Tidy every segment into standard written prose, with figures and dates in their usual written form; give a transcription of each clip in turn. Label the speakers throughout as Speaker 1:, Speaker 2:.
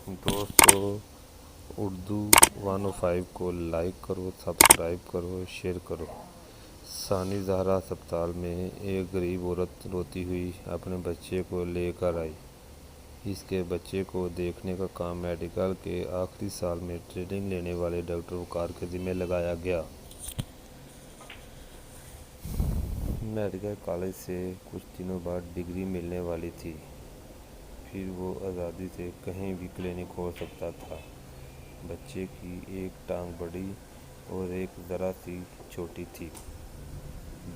Speaker 1: دوستو اردو 105 کو لائک کرو، سبسکرائب کرو، شیئر کرو۔ ثانی زہرا ہسپتال میں ایک غریب عورت روتی ہوئی اپنے بچے کو لے کر آئی۔ اس کے بچے کو دیکھنے کا کام میڈیکل کے آخری سال میں ٹریننگ لینے والے ڈاکٹر وقار کے ذمہ لگایا گیا۔ میڈیکل کالج سے کچھ دنوں بعد ڈگری ملنے والی تھی، پھر وہ آزادی سے کہیں بھی کلینک کھول سکتا تھا۔ بچے کی ایک ٹانگ بڑی اور ایک ذرا سی چھوٹی تھی،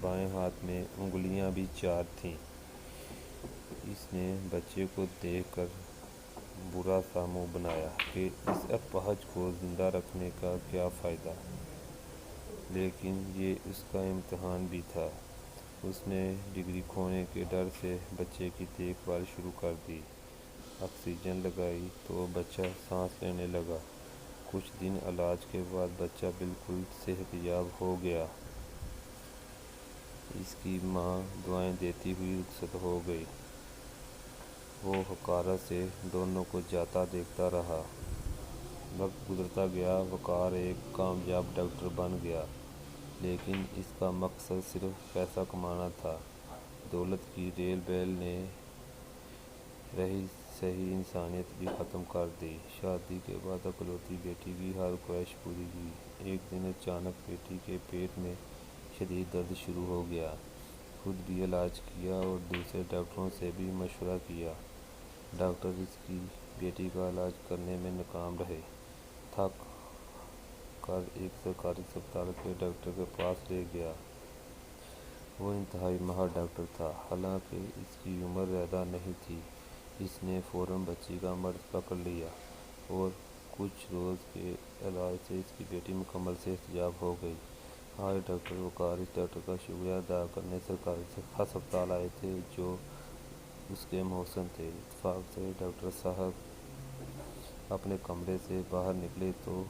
Speaker 1: بائیں ہاتھ میں انگلیاں بھی 4 تھیں۔ اس نے بچے کو دیکھ کر برا سا منہ بنایا کہ اس اپاہج کو زندہ رکھنے کا کیا فائدہ، لیکن یہ اس کا امتحان بھی تھا۔ اس نے ڈگری کھونے کے ڈر سے بچے کی دیکھ بھال شروع کر دی۔ آکسیجن لگائی تو بچہ سانس لینے لگا۔ کچھ دن علاج کے بعد بچہ بالکل صحت یاب ہو گیا۔ اس کی ماں دعائیں دیتی ہوئی رخصت ہو گئی۔ وہ حقارت سے دونوں کو جاتا دیکھتا رہا۔ وقت گزرتا گیا، وقار ایک کامیاب ڈاکٹر بن گیا، لیکن اس کا مقصد صرف پیسہ کمانا تھا۔ دولت کی ریل بیل نے رہی سہی انسانیت بھی ختم کر دی۔ شادی کے بعد اکلوتی بیٹی کی ہر خواہش پوری کی۔ ایک دن اچانک بیٹی کے پیٹ میں شدید درد شروع ہو گیا۔ خود بھی علاج کیا اور دوسرے ڈاکٹروں سے بھی مشورہ کیا۔ ڈاکٹر اس کی بیٹی کا علاج کرنے میں ناکام رہے۔ تھک کر ایک سرکاری ہسپتال کے ڈاکٹر کے پاس لے گیا۔ وہ انتہائی ماہر ڈاکٹر تھا، حالانکہ اس کی عمر زیادہ نہیں تھی۔ اس نے فوراً بچی کا مرض پکڑ لیا اور کچھ روز کے علاج سے اس کی بیٹی مکمل صحت یاب ہو گئی۔ آج ڈاکٹر وقار اس ڈاکٹر کا شکریہ ادا کرنے سرکاری ہسپتال آئے تھے جو اس کے محسن تھے۔ اتفاق سے ڈاکٹر صاحب اپنے کمرے سے باہر نکلے تو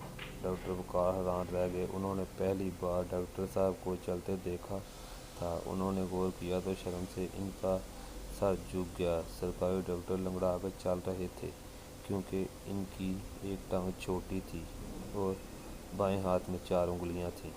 Speaker 1: ڈاکٹر وقار حیران رہ گئے۔ انہوں نے پہلی بار ڈاکٹر صاحب کو چلتے دیکھا تھا۔ انہوں نے غور کیا تو شرم سے ان کا سر جھک گیا۔ سرکاری ڈاکٹر لنگڑا کر چل رہے تھے کیونکہ ان کی ایک ٹانگ چھوٹی تھی اور بائیں ہاتھ میں 4 انگلیاں تھیں۔